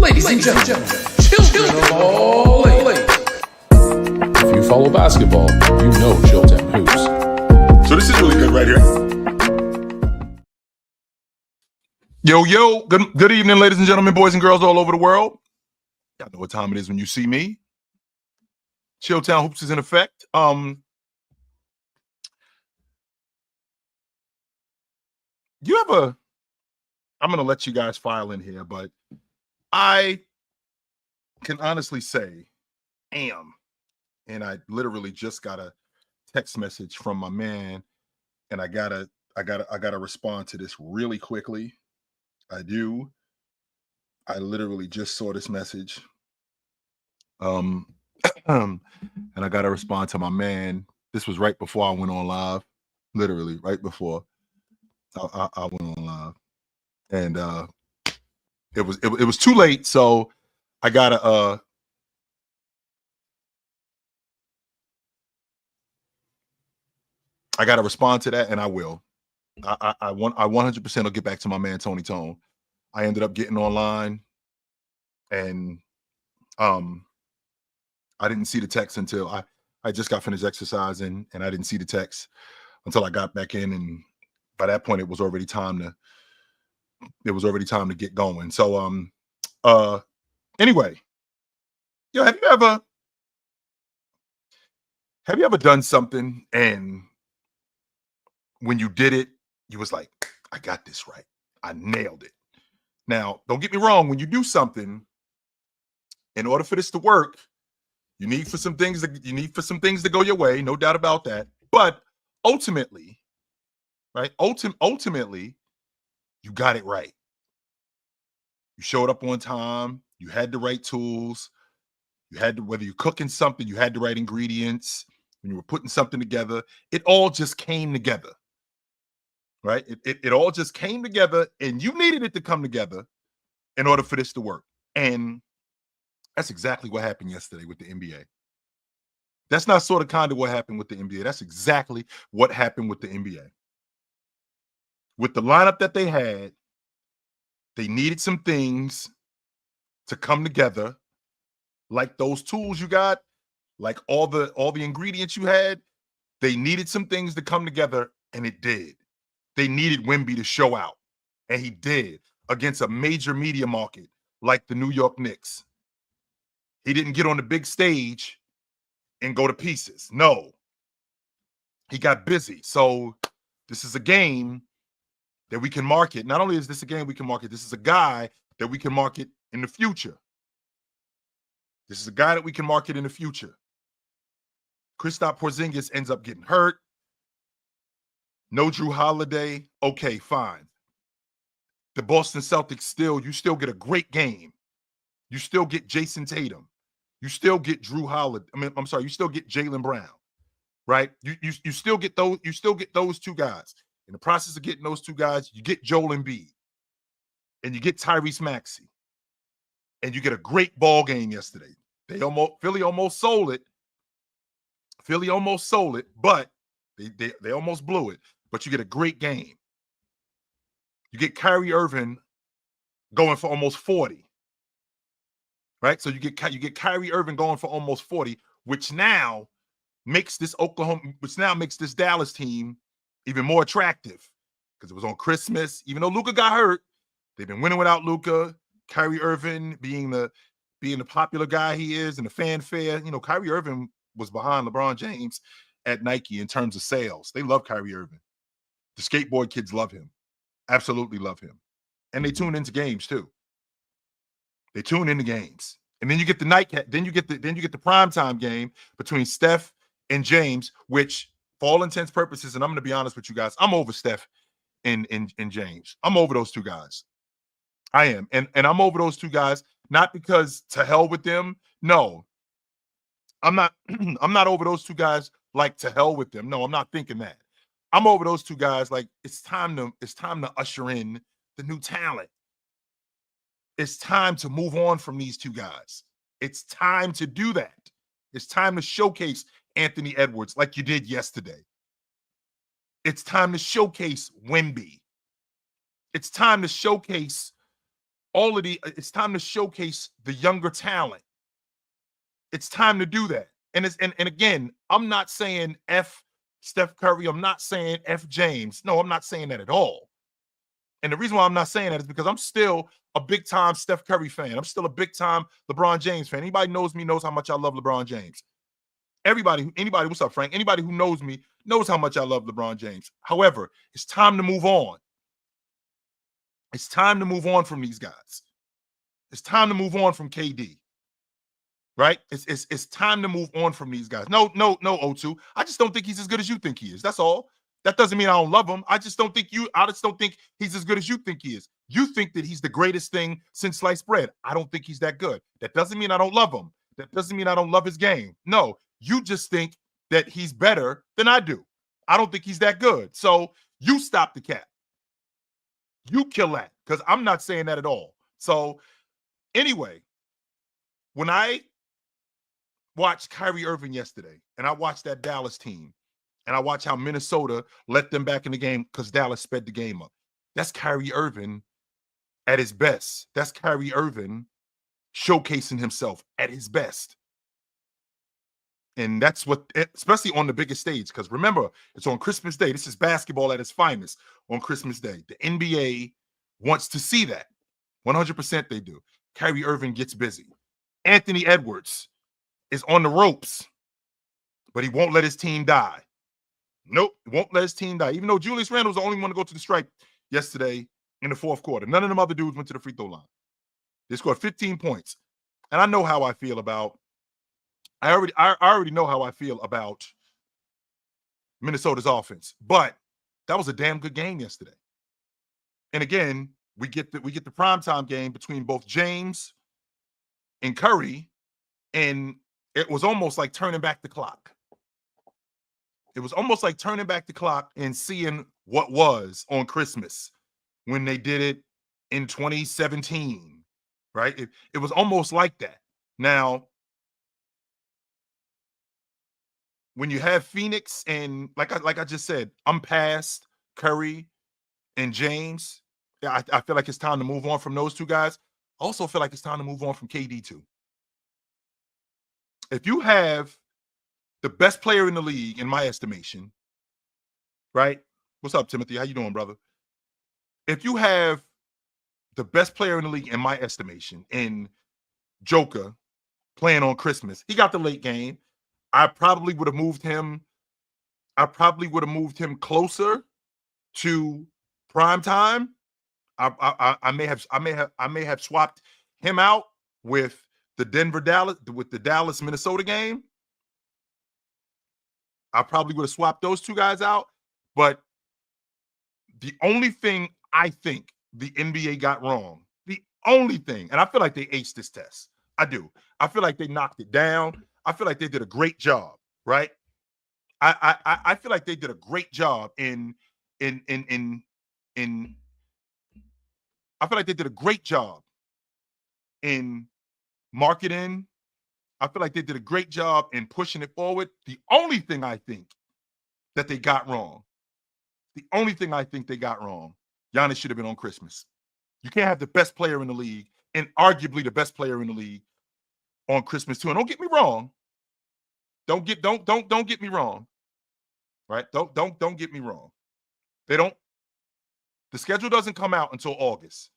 Ladies and gentlemen, children of all ages. If you follow basketball, you know Chilltown Hoops. So this is really good right here. Yo, good evening, ladies and gentlemen, boys and girls all over the world. Y'all know what time it is when you see me. Chilltown Hoops is in effect. I'm gonna let you guys file in here, but I can honestly say and I literally just got a text message from my man, and I gotta respond to this really quickly. I do. I literally just saw this message. And I gotta respond to my man. This was right before I went on live. Literally, right before I went on live. And it was too late, so I gotta respond to that, and I will. I 100% will get back to my man Tony Tone. I ended up getting online, and I didn't see the text until I just got finished exercising, and I didn't see the text until I got back in, and by that point it was already time to get going. So anyway, yo, have you ever done something and when you did it, you was like, I got this right. I nailed it. Now, don't get me wrong, when you do something, in order for this to work, you need for some things to go your way, no doubt about that. But ultimately, right? Ultimately, you got it right. You showed up on time, you had the right tools, whether you're cooking something, you had the right ingredients, when you were putting something together, it all just came together. Right? It all just came together, and you needed it to come together in order for this to work. And that's exactly what happened yesterday with the NBA. That's not sort of kind of what happened with the NBA. That's exactly what happened with the NBA. With the lineup that they had, they needed some things to come together, like those tools you got, like all the ingredients you had. They needed some things to come together, and it did. They needed Wemby to show out, and he did against a major media market like the New York Knicks. He didn't get on the big stage and go to pieces. No, he got busy. So this is a game that we can market. Not only is this a game we can market, this is a guy that we can market in the future. This is a guy that we can market in the future. Kristaps Porzingis ends up getting hurt. No Drew Holiday. Okay, fine. The Boston Celtics you still get a great game. You still get Jason Tatum. You still get Drew Holiday. You still get Jaylen Brown, right? You still get those two guys. In the process of getting those two guys, you get Joel Embiid, and you get Tyrese Maxey, and you get a great ball game yesterday. Philly almost sold it. But they almost blew it. But you get a great game. You get Kyrie Irving going for almost 40. Right? So you get Kyrie Irving going for almost 40, which now makes this Dallas team even more attractive because it was on Christmas. Even though Luka got hurt, they've been winning without Luka. Kyrie Irving being the popular guy he is and the fanfare. You know, Kyrie Irving was behind LeBron James at Nike in terms of sales. They love Kyrie Irving. The skateboard kids love him. Absolutely love him. And they tune into games too. They tune into games. And then you get the then you get the primetime game between Steph and James, which for all intents and purposes, and I'm gonna be honest with you guys, I'm over Steph and James. I'm over those two guys. I am. And I'm over those two guys, not because to hell with them. No. I'm not I'm not over those two guys like to hell with them. No, I'm not thinking that. I'm over those two guys like it's time to usher in the new talent. It's time to move on from these two guys. It's time to do that. It's time to showcase Anthony Edwards like you did yesterday. It's time to showcase Wemby. It's time to showcase it's time to showcase the younger talent. It's time to do that. And again, I'm not saying F Steph Curry. I'm not saying F James. No, I'm not saying that at all. And the reason why I'm not saying that is because I'm still a big time Steph Curry fan. I'm still a big time LeBron James fan. Anybody knows me knows how much I love LeBron James. Anybody, what's up, Frank? Anybody who knows me knows how much I love LeBron James. However, it's time to move on. It's time to move on from these guys. It's time to move on from KD. Right? It's time to move on from these guys. No, O2. I just don't think he's as good as you think he is. That's all. That doesn't mean I don't love him. I just don't think he's as good as you think he is. You think that he's the greatest thing since sliced bread. I don't think he's that good. That doesn't mean I don't love him. That doesn't mean I don't love his game. No, you just think that he's better than I do. I don't think he's that good. So you stop the cap. You kill that, because I'm not saying that at all. So anyway, when I watched Kyrie Irving yesterday, and I watched that Dallas team, and I watched how Minnesota let them back in the game because Dallas sped the game up. That's Kyrie Irving at his best. That's Kyrie Irving showcasing himself at his best. And that's what, especially on the biggest stage, because remember, it's on Christmas Day. This is basketball at its finest on Christmas Day. The NBA wants to see that. 100% they do. Kyrie Irving gets busy. Anthony Edwards is on the ropes, but he won't let his team die. Nope, won't let his team die. Even though Julius Randle was the only one to go to the stripe yesterday in the fourth quarter. None of them other dudes went to the free throw line. They scored 15 points. And I know how I feel about, I already know how I feel about Minnesota's offense. But that was a damn good game yesterday. And again, we get the primetime game between both James and Curry, and it was almost like turning back the clock. It was almost like turning back the clock and seeing what was on Christmas when they did it in 2017, right? It was almost like that. Now, when you have Phoenix and like I just said, I'm past Curry and James. Yeah, I feel like it's time to move on from those two guys. I also feel like it's time to move on from KD too. If you have the best player in the league, in my estimation, right? What's up, Timothy? How you doing, brother? If you have the best player in the league, in my estimation, in Joker playing on Christmas, he got the late game. I probably would have moved him. Closer to prime time. I may have swapped him out with the Dallas Minnesota game. I probably would have swapped those two guys out. But the only thing I think the NBA got wrong, the only thing, and I feel like they aced this test. I do. I feel like they knocked it down. I feel like they did a great job, right? I feel like they did a great job in I feel like they did a great job in marketing. I feel like they did a great job in pushing it forward. The only thing I think that they got wrong, Giannis should have been on Christmas. You can't have the best player in the league and arguably the best player in the league on Christmas too. And don't get me wrong. Don't get me wrong. Right? Don't get me wrong. The schedule doesn't come out until August.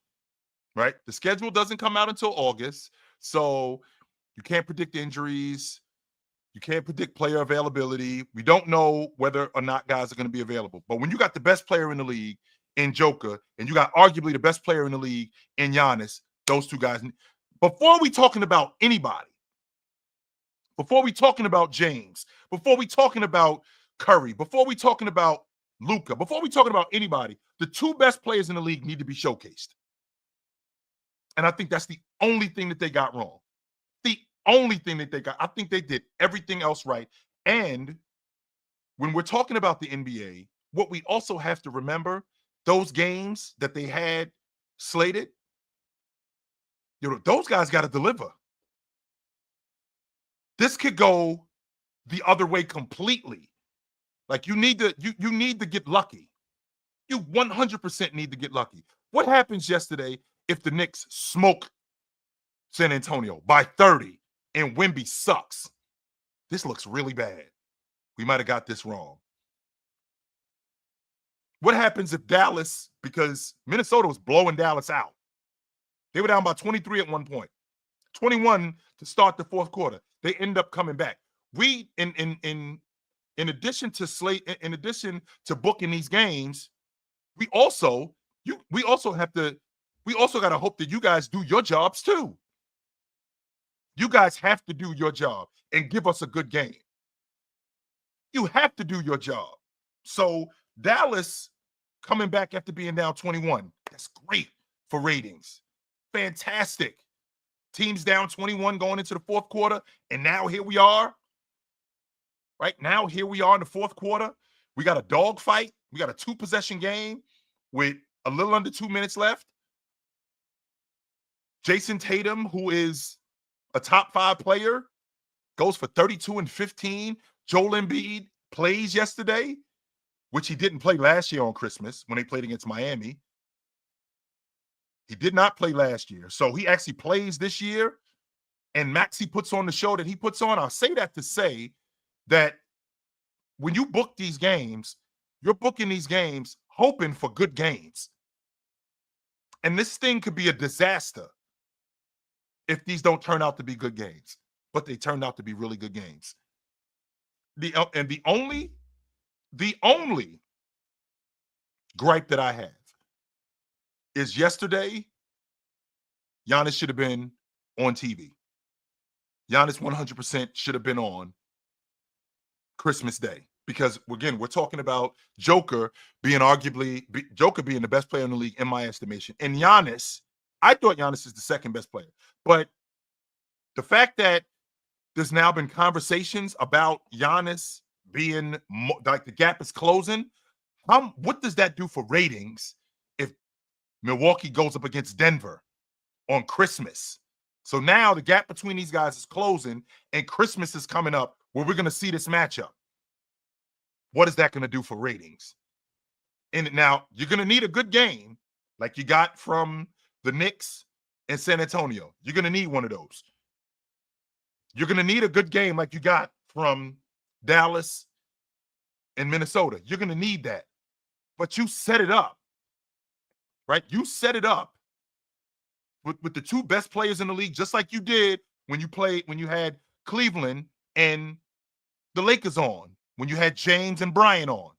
Right? The schedule doesn't come out until August. So you can't predict injuries. You can't predict player availability. We don't know whether or not guys are going to be available. But when you got the best player in the league in Joker, and you got arguably the best player in the league in Giannis, those two guys, before we talking about anybody, before we talking about James, before we talking about Curry, before we talking about Luka, before we talking about anybody, the two best players in the league need to be showcased. And I think that's the only thing that they got wrong. The only thing that they got. I think they did everything else right. And when we're talking about the NBA, what we also have to remember, those games that they had slated, those guys got to deliver. This could go the other way completely. Like you need to get lucky. You 100% need to get lucky. What happens yesterday if the Knicks smoke San Antonio by 30 and Wemby sucks. This looks really bad. We might have got this wrong. What happens if Dallas, because Minnesota was blowing Dallas out. They were down by 23 at one point, 21 to start the fourth quarter. They end up coming back. We, in addition to booking these games, we also got to hope that you guys do your jobs too. You guys have to do your job and give us a good game. You have to do your job. So Dallas coming back after being down 21, that's great for ratings. Fantastic. Teams down 21 going into the fourth quarter, and now here we are. Right now, here we are in the fourth quarter. We got a dogfight. We got a 2-possession game with a little under 2 minutes left. Jason Tatum, who is a top 5 player, goes for 32 and 15. Joel Embiid plays yesterday, which he didn't play last year on Christmas when they played against Miami. He did not play last year. So he actually plays this year, and Maxey puts on the show that he puts on. I'll say that to say that when you book these games, you're booking these games hoping for good games. And this thing could be a disaster if these don't turn out to be good games, but they turned out to be really good games. The only gripe that I have is yesterday, Giannis should have been on TV. Giannis 100% should have been on Christmas Day, because again, we're talking about Joker being the best player in the league in my estimation. And Giannis, I thought Giannis is the second best player, but the fact that there's now been conversations about Giannis being like the gap is closing, what does that do for ratings if Milwaukee goes up against Denver on Christmas? So now the gap between these guys is closing, and Christmas is coming up where we're going to see this matchup. What is that going to do for ratings? And now you're going to need a good game like you got from the Knicks and San Antonio. You're going to need one of those. You're going to need a good game like you got from Dallas and Minnesota. You're going to need that. But you set it up, right? You set it up with the 2 best players in the league, just like you did when you had Cleveland and the Lakers on, when you had James and Brian on.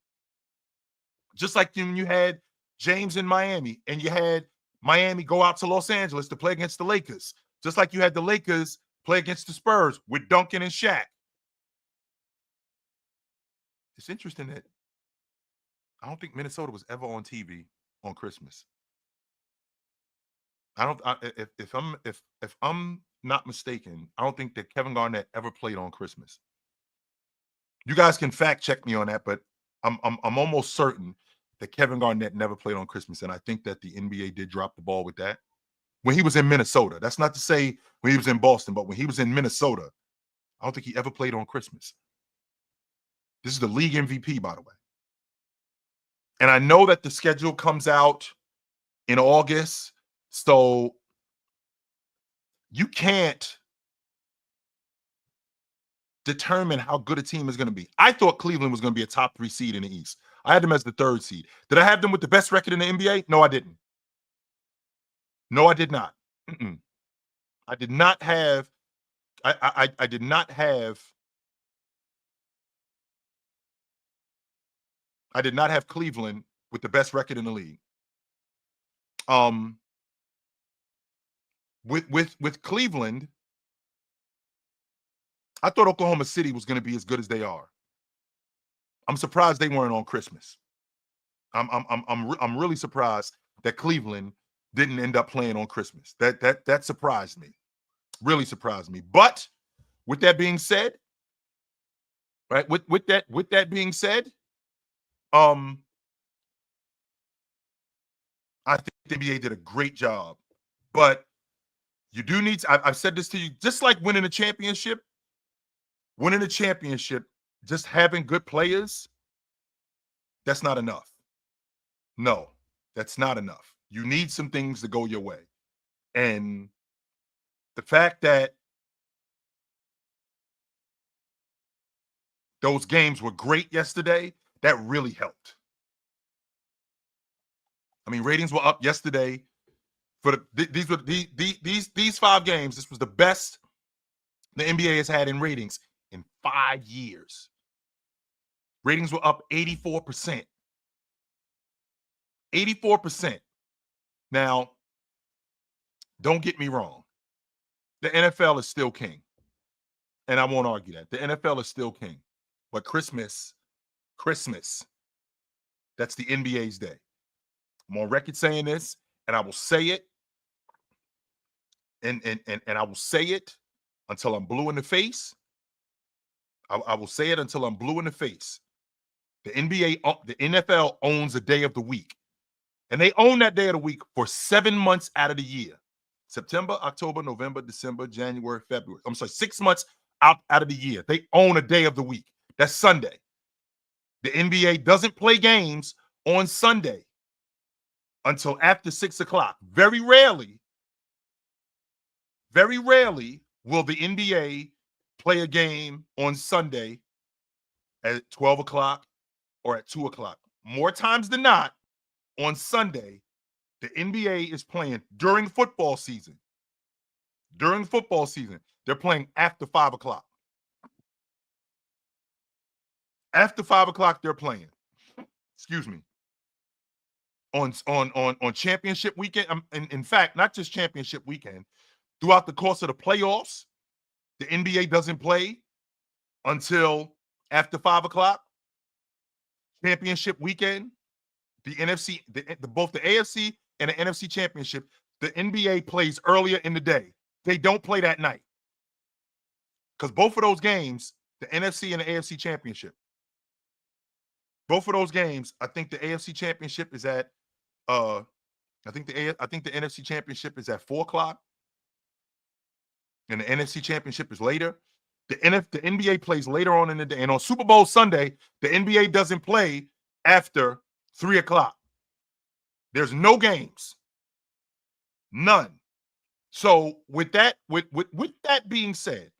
Just like when you had James in Miami and you had Miami go out to Los Angeles to play against the Lakers. Just like you had the Lakers play against the Spurs with Duncan and Shaq. It's interesting that I don't think Minnesota was ever on TV on Christmas. If I'm not mistaken, I don't think that Kevin Garnett ever played on Christmas. You guys can fact check me on that, but I'm almost certain that Kevin Garnett never played on Christmas, and I think that the NBA did drop the ball with that when he was in Minnesota. That's not to say when he was in Boston, but when he was in Minnesota, I don't think he ever played on Christmas. This is the league MVP, by the way. And I know that the schedule comes out in August, so you can't determine how good a team is going to be. I thought Cleveland was going to be a top 3 seed in the East. I had them as the 3rd seed. Did I have them with the best record in the NBA? No, I didn't. No, I did not. I did not have. I did not have. I did not have Cleveland with the best record in the league. With Cleveland, I thought Oklahoma City was going to be as good as they are. I'm surprised they weren't on Christmas. I'm really surprised that Cleveland didn't end up playing on Christmas. That surprised me. Really surprised me. But with that being said, right? With that being said, I think the NBA did a great job. But you do need to, I've said this to you, just like winning a championship, just having good players, that's not enough. No, that's not enough. You need some things to go your way. And the fact that those games were great yesterday, that really helped. I mean, ratings were up yesterday for these 5 games. This was the best the NBA has had in ratings in 5 years. Ratings were up 84%. 84%. Now, don't get me wrong. The NFL is still king. And I won't argue that. The NFL is still king. But Christmas, that's the NBA's day. I'm on record saying this, and I will say it, and I will say it until I'm blue in the face. I will say it until I'm blue in the face. The NFL owns a day of the week, and they own that day of the week for 7 months out of the year: September, October, November, December, January, February. I'm sorry, 6 months out of the year. They own a day of the week. That's Sunday. The NBA doesn't play games on Sunday until after 6 o'clock. Very rarely will the NBA play a game on Sunday at 12 o'clock or at 2 o'clock. More times than not, on Sunday, the NBA is playing during football season. During football season, they're playing after 5 o'clock. After 5 o'clock, they're playing. Excuse me. On championship weekend, in fact, not just championship weekend, throughout the course of the playoffs, the NBA doesn't play until after 5 o'clock. Championship weekend, the NFC, both the AFC and the NFC championship, the NBA plays earlier in the day. They don't play that night. Because both of those games, the NFC and the AFC championship, both of those games, I think the AFC championship is at I think the NFC championship is at 4 o'clock, and the NFC championship is later. The NBA plays later on in the day, and on Super Bowl Sunday, the NBA doesn't play after 3 o'clock. There's no games, none. So with that being said,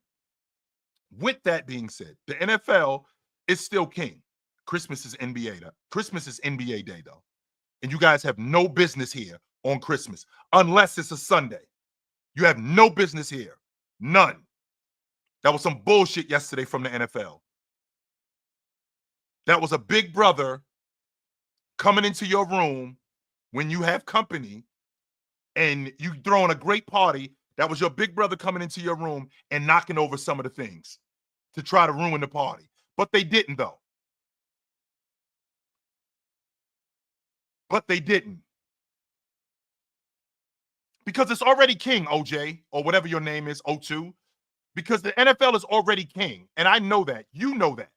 the NFL is still king. Christmas is NBA Day though. And you guys have no business here on Christmas unless it's a Sunday. You have no business here. None. That was some bullshit yesterday from the NFL. That was a big brother coming into your room when you have company and you throwing a great party. That was your big brother coming into your room and knocking over some of the things to try to ruin the party. But they didn't, though. But they didn't. Because it's already king, OJ, or whatever your name is, O2. Because the NFL is already king. And I know that. You know that.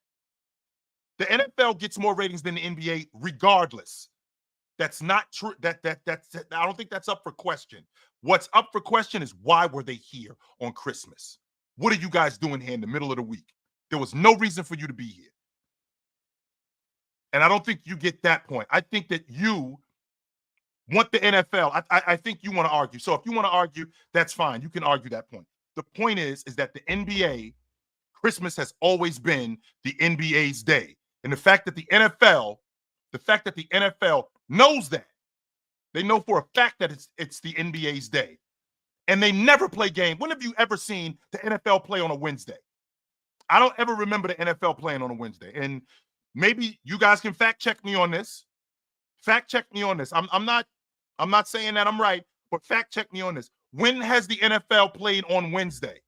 The NFL gets more ratings than the NBA regardless. That's not true. That's I don't think that's up for question. What's up for question is why were they here on Christmas? What are you guys doing here in the middle of the week? There was no reason for you to be here. And I don't think you get that point. I think that you want the NFL. I think you want to argue. So if you want to argue, that's fine. You can argue that point. The point is that the NBA, Christmas has always been the NBA's day. And the fact that the NFL knows that. They know for a fact that it's the NBA's day. And they never play game. When have you ever seen the NFL play on a Wednesday? I don't ever remember the NFL playing on a Wednesday. And maybe you guys can fact check me on this. Fact check me on this. I'm not saying that I'm right, but fact check me on this. When has the NFL played on Wednesday?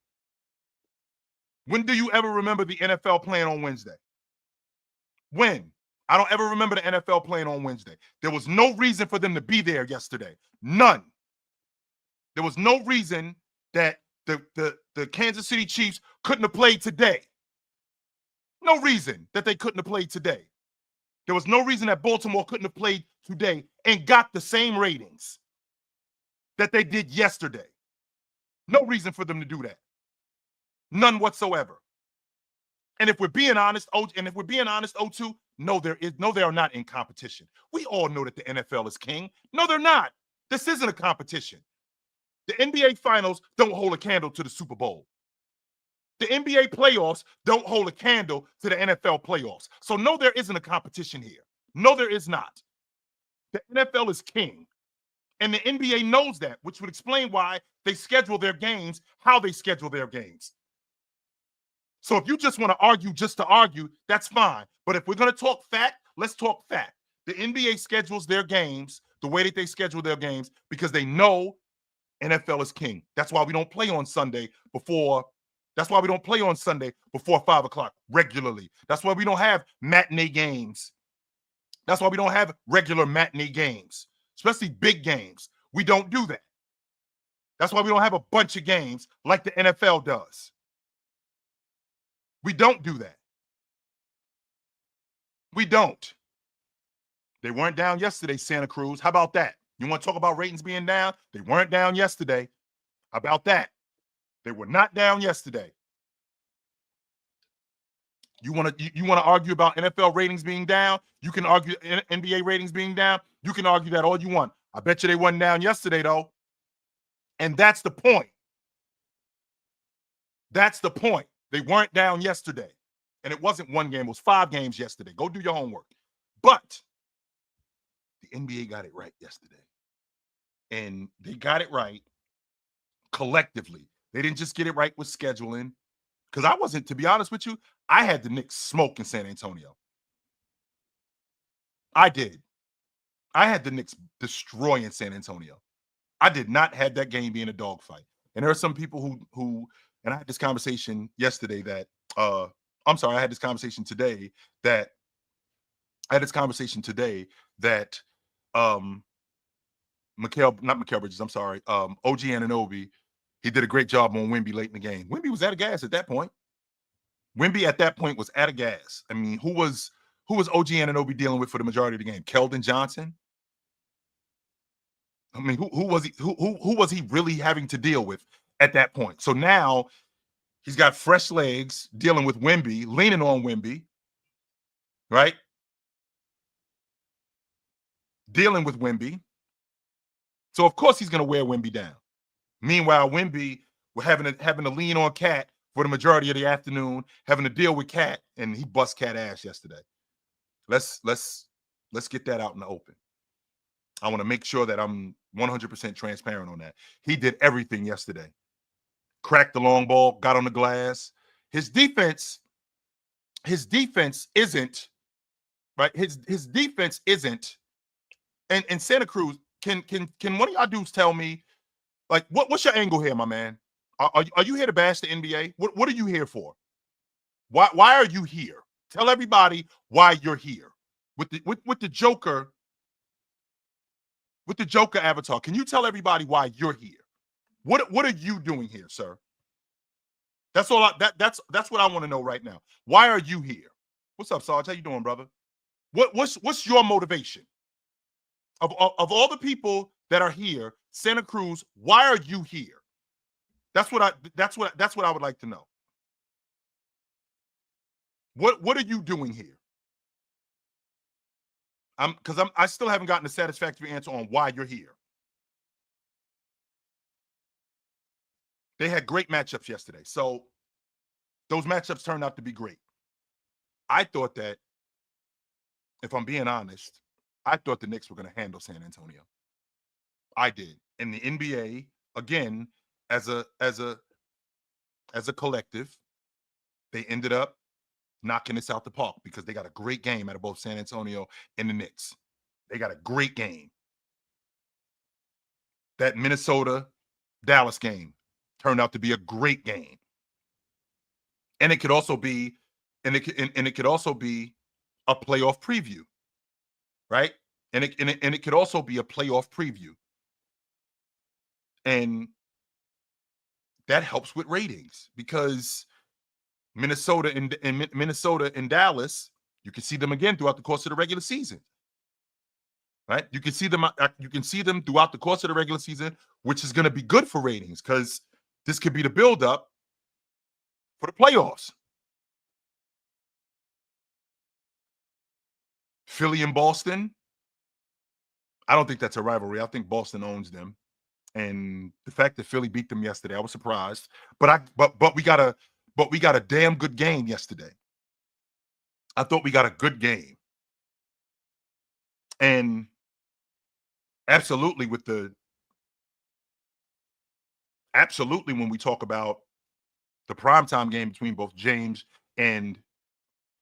When do you ever remember the NFL playing on Wednesday? When? I don't ever remember the NFL playing on Wednesday. There was no reason for them to be there yesterday. None. There was no reason that the Kansas City Chiefs couldn't have played today. No reason that they couldn't have played today. There was no reason that Baltimore couldn't have played today and got the same ratings that they did yesterday. No reason for them to do that. None whatsoever. And if we're being honest, O2, no, they are not in competition. We all know that the NFL is king. No, they're not. This isn't a competition. The NBA Finals don't hold a candle to the Super Bowl. The NBA playoffs don't hold a candle to the NFL playoffs. So, no, there isn't a competition here. No, there is not. The NFL is king. And the NBA knows that, which would explain why they schedule their games, how they schedule their games. So if you just want to argue just to argue, that's fine. But if we're going to talk fact, let's talk fact. The NBA schedules their games the way that they schedule their games because they know NFL is king. That's why we don't play on Sunday before. That's why we don't play on Sunday before 5 o'clock regularly. That's why we don't have matinee games. That's why we don't have regular matinee games, especially big games. We don't do that. That's why we don't have a bunch of games like the NFL does. We don't do that. We don't. They weren't down yesterday, Santa Cruz. How about that? You want to talk about ratings being down? They weren't down yesterday. How about that? They were not down yesterday. You want to argue about NFL ratings being down? You can argue NBA ratings being down. You can argue that all you want. I bet you they wasn't down yesterday, though. And that's the point. That's the point. They weren't down yesterday. And it wasn't one game. It was 5 games yesterday. Go do your homework. But the NBA got it right yesterday. And they got it right collectively. They didn't just get it right with scheduling. Because I wasn't, to be honest with you, I had the Knicks smoke in San Antonio. I did. I had the Knicks destroying San Antonio. I did not have that game being a dogfight. And there are some people who, and I had this conversation yesterday that, I had this conversation today that, not Mikal Bridges, I'm sorry, OG Anunoby, he did a great job on Wemby late in the game. Wemby was out of gas at that point. Wemby at that point was out of gas. I mean, who was OG Anunoby dealing with for the majority of the game? Keldon Johnson? I mean, who was he? Who was he really having to deal with at that point? So now he's got fresh legs dealing with Wemby, leaning on Wemby, right? Dealing with Wemby. So of course he's going to wear Wemby down. Meanwhile, Wemby was having to lean on Cat for the majority of the afternoon, having to deal with Cat, and he bust Cat ass yesterday. Let's get that out in the open. I want to make sure that I'm 100% transparent on that. He did everything yesterday. Cracked the long ball, got on the glass. His defense isn't right. His defense isn't. And Santa Cruz, can one of y'all dudes tell me, like, what's your angle here, my man? Are you here to bash the NBA? What are you here for? Why are you here? Tell everybody why you're here. With the Joker. With the Joker avatar, can you tell everybody why you're here? What are you doing here, sir? That's all. That's what I want to know right now. Why are you here? What's up, Sarge? How you doing, brother? What's your motivation? Of all the people that are here, Santa Cruz, why are you here? That's what I would like to know. What are you doing here? I still haven't gotten a satisfactory answer on why you're here. They had great matchups yesterday. So those matchups turned out to be great. I thought that, if I'm being honest, I thought the Knicks were going to handle San Antonio. I did. And the NBA, again, as a collective, they ended up knocking this out the park because they got a great game out of both San Antonio and the Knicks. They got a great game. That Minnesota-Dallas game turned out to be a great game. And it could also be, it could also be a playoff preview, right? And it could also be a playoff preview. And that helps with ratings because Minnesota and Dallas, you can see them again throughout the course of the regular season. Right? You can see them throughout the course of the regular season, which is going to be good for ratings because this could be the buildup for the playoffs. Philly and Boston, I don't think that's a rivalry. I think Boston owns them. And the fact that Philly beat them yesterday, I was surprised. But we got a damn good game yesterday. I thought we got a good game. And absolutely when we talk about the primetime game between both James and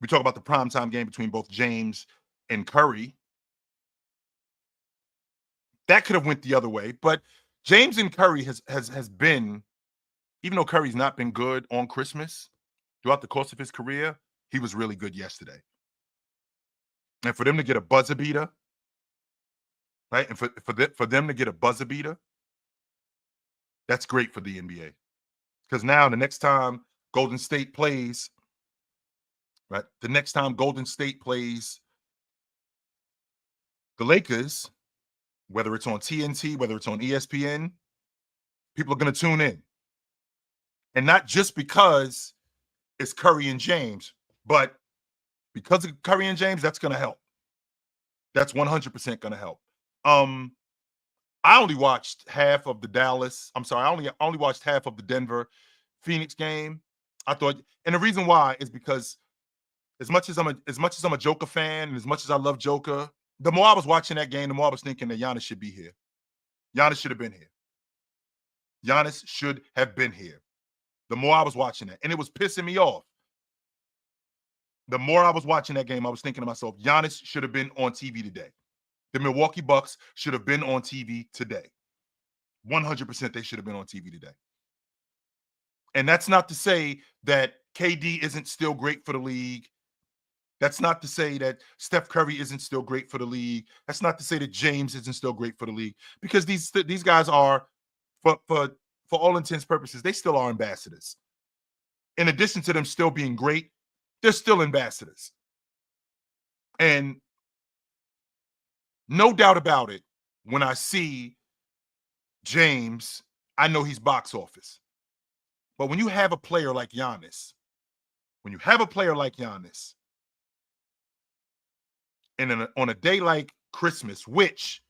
we talk about the primetime game between both James and Curry, that could have went the other way. But James and Curry has been, even though Curry's not been good on Christmas throughout the course of his career, he was really good yesterday. And for them to get a buzzer beater, right? And for them to get a buzzer beater, that's great for the NBA. Because now the next time Golden State plays, right? The next time Golden State plays the Lakers, whether it's on TNT, whether it's on ESPN, people are going to tune in. And not just because it's Curry and James, but because of Curry and James, that's going to help. That's 100% going to help. I only watched half of the Dallas. I'm sorry, I only watched half of the Denver Phoenix game. I thought, and the reason why is because as much as I'm a Joker fan, and as much as I love Joker, the more I was watching that game, the more I was thinking that Giannis should be here. Giannis should have been here. Giannis should have been here. The more I was watching that, and it was pissing me off. The more I was watching that game, I was thinking to myself, Giannis should have been on TV today. The Milwaukee Bucks should have been on TV today. 100% they should have been on TV today. And that's not to say that KD isn't still great for the league. That's not to say that Steph Curry isn't still great for the league. That's not to say that James isn't still great for the league, because these guys are, for all intents and purposes, they still are ambassadors. In addition to them still being great, they're still ambassadors. And no doubt about it, when I see James, I know he's box office. But when you have a player like Giannis, and on a day like Christmas, which,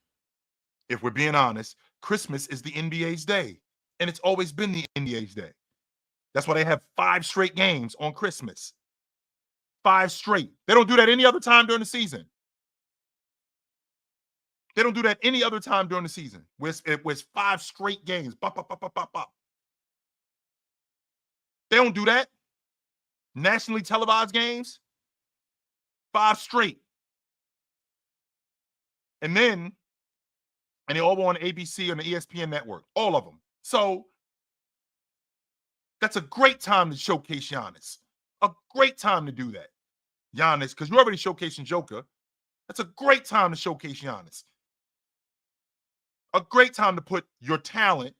if we're being honest, Christmas is the NBA's day. And it's always been the NBA's day. That's why they have 5 straight games on Christmas. 5 straight. They don't do that any other time during the season. They don't do that any other time during the season. Where it's 5 straight games. Bop, bop, bop, bop, bop, bop. They don't do that. Nationally televised games, 5 straight. And they all were on ABC on the ESPN network, all of them. So that's a great time to showcase Giannis. A great time to do that. Giannis, because you're already showcasing Joker. That's a great time to showcase Giannis. A great time to put your talent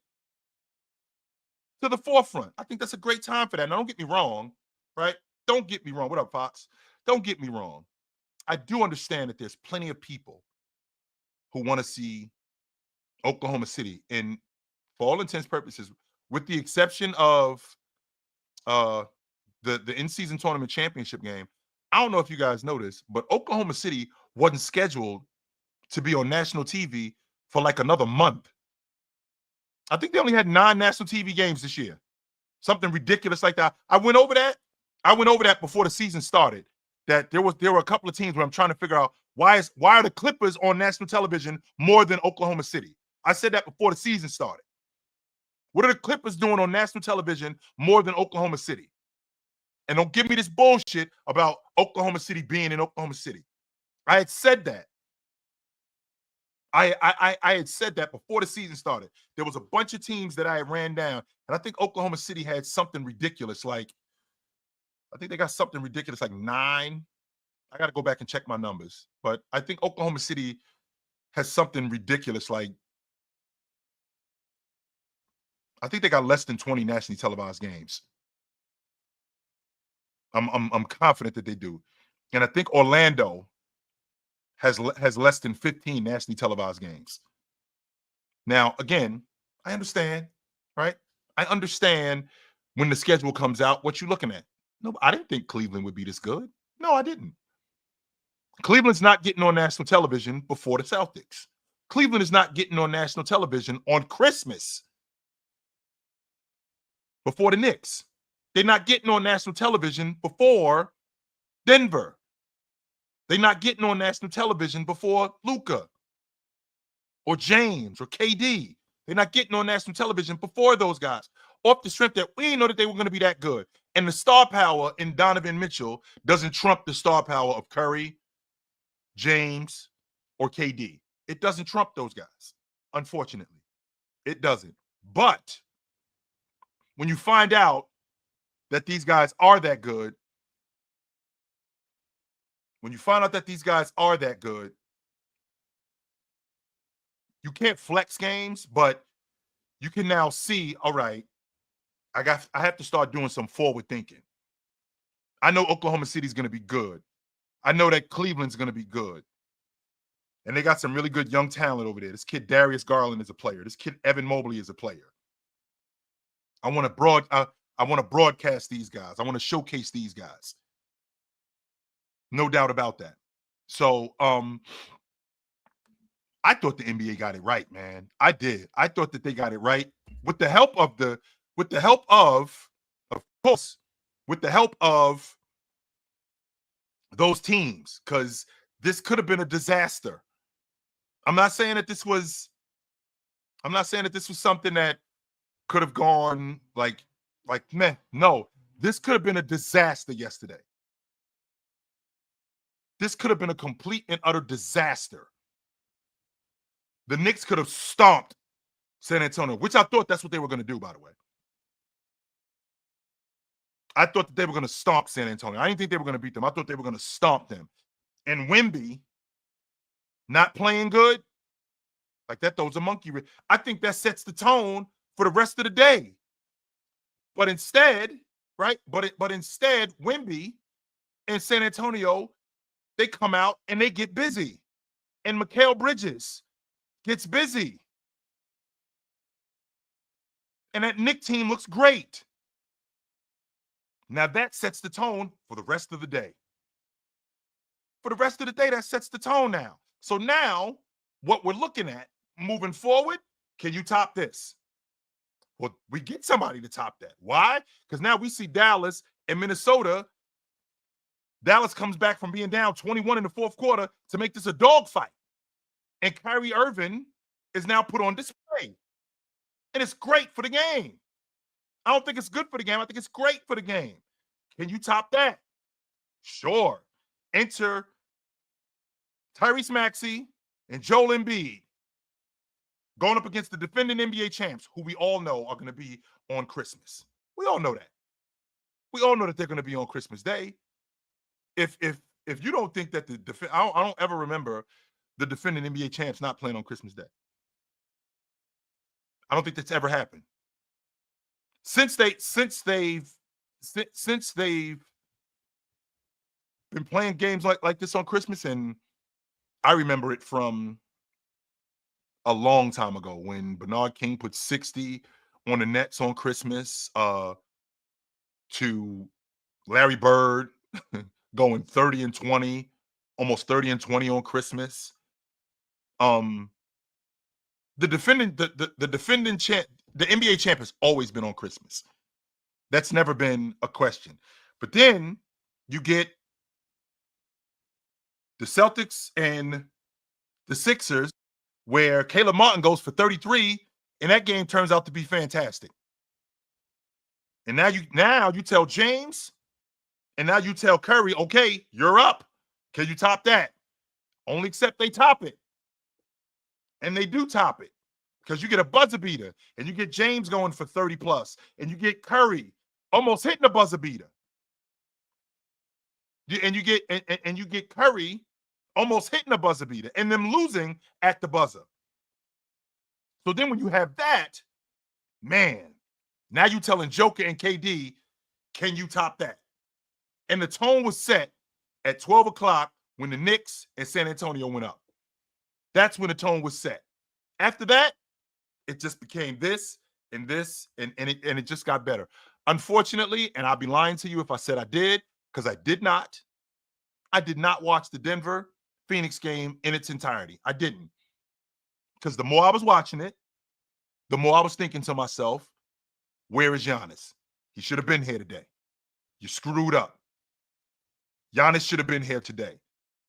to the forefront. I think that's a great time for that. Now, don't get me wrong, right? Don't get me wrong. What up, Fox? Don't get me wrong. I do understand that there's plenty of people who want to see Oklahoma City, and for all intents and purposes, with the exception of the in-season tournament championship game, I don't know if you guys know this, but Oklahoma City wasn't scheduled to be on national TV for like another month. I think they only had 9 national TV games this year. Something ridiculous like that. I went over that before the season started. That there were a couple of teams where I'm trying to figure out why are the Clippers on national television more than Oklahoma City? I said that before the season started. What are the Clippers doing on national television more than Oklahoma City? And don't give me this bullshit about Oklahoma City being in Oklahoma City. I had said that. I had said that before the season started. There was a bunch of teams that I had ran down, and I think Oklahoma City had something ridiculous. Like, I think they got something ridiculous like 9. I got to go back and check my numbers. But I think Oklahoma City has something ridiculous. Like, I think they got less than 20 nationally televised games. I'm confident that they do. And I think Orlando has less than 15 nationally televised games. Now, again, I understand, right? I understand when the schedule comes out, what you're looking at. No, I didn't think Cleveland would be this good. No, I didn't. Cleveland's not getting on national television before the Celtics. Cleveland is not getting on national television on Christmas before the Knicks. They're not getting on national television before Denver. They're not getting on national television before Luka or James or KD. They're not getting on national television before those guys. Off the strength that we didn't know that they were going to be that good. And the star power in Donovan Mitchell doesn't trump the star power of Curry, James, or KD. It doesn't trump those guys, unfortunately. It doesn't. But when you find out that these guys are that good, you can't flex games, but you can now see, all right, I have to start doing some forward thinking. I know Oklahoma City's going to be good. I know that Cleveland's going to be good. And they got some really good young talent over there. This kid Darius Garland is a player. This kid Evan Mobley is a player. I want to broadcast these guys. I want to showcase these guys. No doubt about that. So, I thought the NBA got it right, man. I did. I thought that they got it right with the help of course, with the help of those teams, because this could have been a disaster. I'm not saying that this was something that could have gone like meh. No, this could have been a disaster yesterday. This could have been a complete and utter disaster. The Knicks could have stomped San Antonio, which I thought that's what they were going to do, by the way. I thought that they were going to stomp San Antonio. I didn't think they were going to beat them. I thought they were going to stomp them. And Wemby not playing good, like that throws a monkey. I think that sets the tone for the rest of the day. But instead, right? But instead, Wemby and San Antonio, they come out and they get busy. And Mikal Bridges gets busy. And that Knicks team looks great. Now that sets the tone for the rest of the day. For the rest of the day, that sets the tone now. So now, what we're looking at moving forward, can you top this? Well, we get somebody to top that. Why? Because now we see Dallas and Minnesota. Dallas comes back from being down 21 in the fourth quarter to make this a dogfight. And Kyrie Irving is now put on display. And it's great for the game. I don't think it's good for the game. I think it's great for the game. Can you top that? Sure. Enter Tyrese Maxey and Joel Embiid going up against the defending NBA champs, who we all know are going to be on Christmas. We all know that. We all know that they're going to be on Christmas Day. If you don't think that I don't ever remember the defending NBA champs not playing on Christmas Day. I don't think that's ever happened. Since they've been playing games like this on Christmas, and I remember it from a long time ago when Bernard King put 60 on the Nets on Christmas, to Larry Bird going 30 and 20, almost 30 and 20 on Christmas. The defending champ, the NBA champ has always been on Christmas. That's never been a question. But then you get the Celtics and the Sixers, where Caleb Martin goes for 33, and that game turns out to be fantastic. And now you tell James, and now you tell Curry, okay, you're up. Can you top that? Only except they top it. And they do top it, because you get a buzzer beater, and you get James going for 30 plus, and you get Curry almost hitting a buzzer beater. And you get Curry almost hitting a buzzer beater and them losing at the buzzer. So then when you have that, man, now you telling Joker and KD, can you top that? And the tone was set at 12 o'clock when the Knicks and San Antonio went up. That's when the tone was set. After that, it just became this and this, and it just got better. Unfortunately, and I'd be lying to you if I said I did, because I did not. I did not watch the Denver Phoenix game in its entirety. I didn't. because the more I was watching it, the more I was thinking to myself, where is Giannis? He should have been here today. You screwed up. Giannis should have been here today.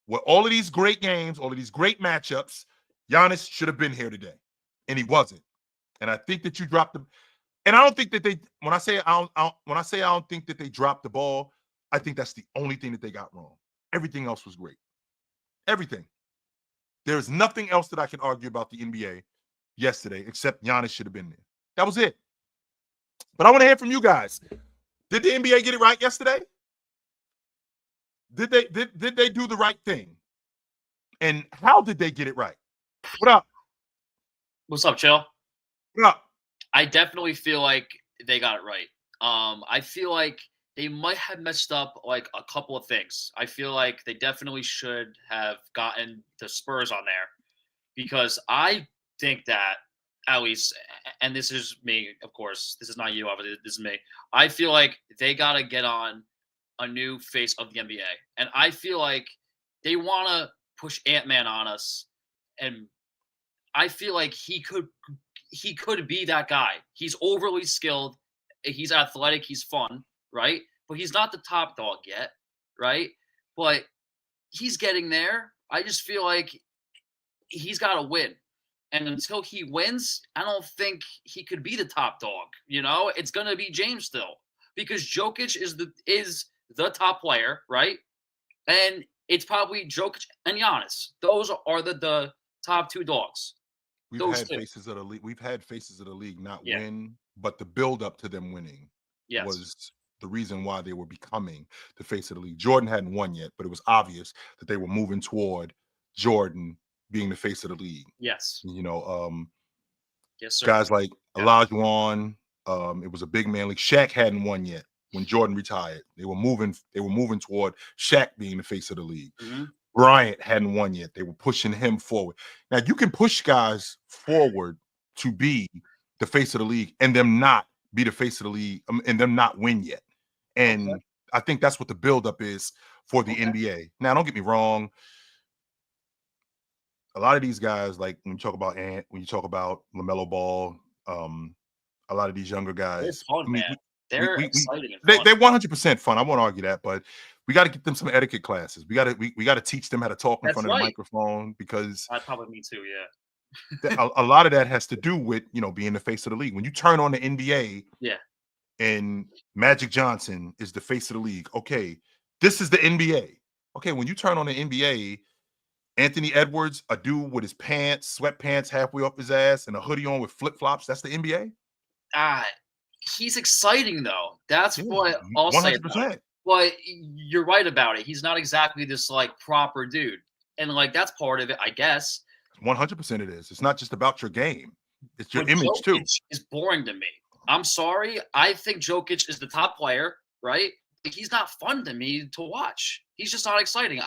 With all of these great games, all of these great matchups, Giannis should have been here today, and he wasn't. And I think that you dropped the. And I don't think that they. When I say I don't think that they dropped the ball, I think that's the only thing that they got wrong. Everything else was great. Everything. There's nothing else that I can argue about the NBA yesterday except Giannis should have been there. That was it. But I want to hear from you guys. Did the NBA get it right yesterday? Did they do the right thing? And how did they get it right? What up? What's up, Chill? What up? I definitely feel like they got it right. I feel like they might have messed up like a couple of things. I feel like they definitely should have gotten the Spurs on there because I think that at least, and this is me, of course, this is not you, obviously, this is me. I feel like they got to get on a new face of the NBA. And I feel like they want to push Ant-Man on us. And I feel like he could be that guy. He's overly skilled. He's athletic. He's fun, right? But he's not the top dog yet, right? But he's getting there. I just feel like he's got to win. And until he wins, I don't think he could be the top dog. You know, it's going to be James still because Jokic is the top player, right? And it's probably Jokic and Giannis. Those are the top two dogs. We've had faces of the league. We've had faces of the league not win, but the build up to them winning was the reason why they were becoming the face of the league. Jordan hadn't won yet, but it was obvious that they were moving toward Jordan being the face of the league. Yes. You know, yes, sir. Guys like Olajuwon, it was a big man league. Shaq hadn't won yet when Jordan retired. They were moving toward Shaq being the face of the league. Mm-hmm. Bryant hadn't won yet. They were pushing him forward. Now you can push guys forward to be the face of the league and them not be the face of the league and them not win yet. And I think that's what the buildup is for the NBA. Now, don't get me wrong. A lot of these guys, like when you talk about Ant, when you talk about LaMelo Ball, a lot of these younger guys, they're fun, man. They're exciting and fun. They're 100% fun. I won't argue that, but we got to get them some etiquette classes. We got to teach them how to talk in front of the microphone because probably me too. Yeah, a lot of that has to do with being the face of the league. When you turn on the NBA, and Magic Johnson is the face of the league. Okay, this is the NBA. Okay, when you turn on the NBA, Anthony Edwards, a dude with his sweatpants halfway up his ass, and a hoodie on with flip flops. That's the NBA. He's exciting though. That's what I'll 100%. Say about it. But you're right about it. He's not exactly this like proper dude, and like that's part of it, I guess. 100% it is. It's not just about your game; it's your image Jokic too. Is boring to me. I'm sorry. I think Jokic is the top player, right? He's not fun to me to watch. He's just not exciting.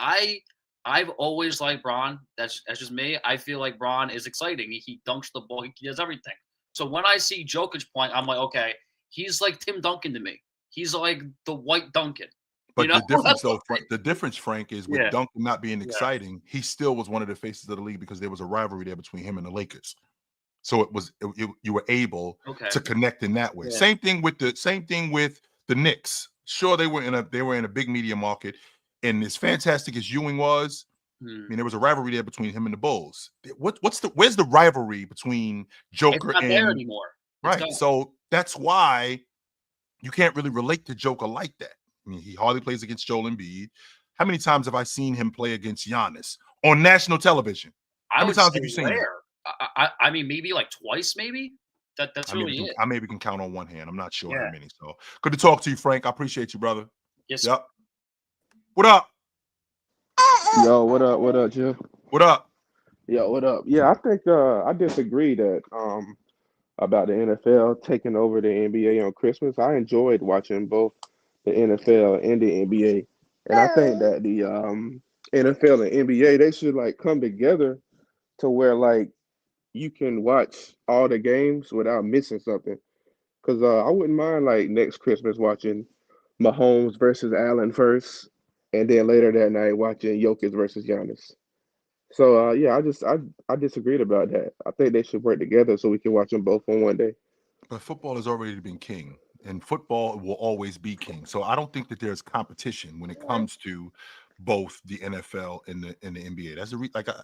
I've always liked Bron. That's just me. I feel like Bron is exciting. He dunks the ball. He does everything. So when I see Jokic playing, I'm like, okay, he's like Tim Duncan to me. He's like the white Duncan. But the difference, Frank, is with Duncan not being exciting, he still was one of the faces of the league because there was a rivalry there between him and the Lakers. So you were able to connect in that way. Yeah. Same thing with the Knicks. Sure, they were in a big media market, and as fantastic as Ewing was, I mean, there was a rivalry there between him and the Bulls. Where's the rivalry between Joker it's not and there anymore? Right. So that's why you can't really relate to Joker like that. I mean, he hardly plays against Joel Embiid. How many times have I seen him play against Giannis on national television? How many times have you seen him? I mean, maybe like twice, maybe. That's really it. I maybe can count on one hand. I'm not sure how many. So good to talk to you, Frank. I appreciate you, brother. Yes. Yep. What up? Yo, what up? What up, Jim? What up? Yo, what up? Yeah, I think I disagree that about the NFL taking over the NBA on Christmas. I enjoyed watching both the NFL and the NBA, and I think that the NFL and NBA they should like come together to where like you can watch all the games without missing something. Because I wouldn't mind like next Christmas watching Mahomes versus Allen first, and then later that night watching Jokic versus Giannis. So yeah, I disagreed about that. I think they should work together so we can watch them both on one day. But football has already been king, and football will always be king. So I don't think that there's competition when it comes to both the NFL and the NBA. That's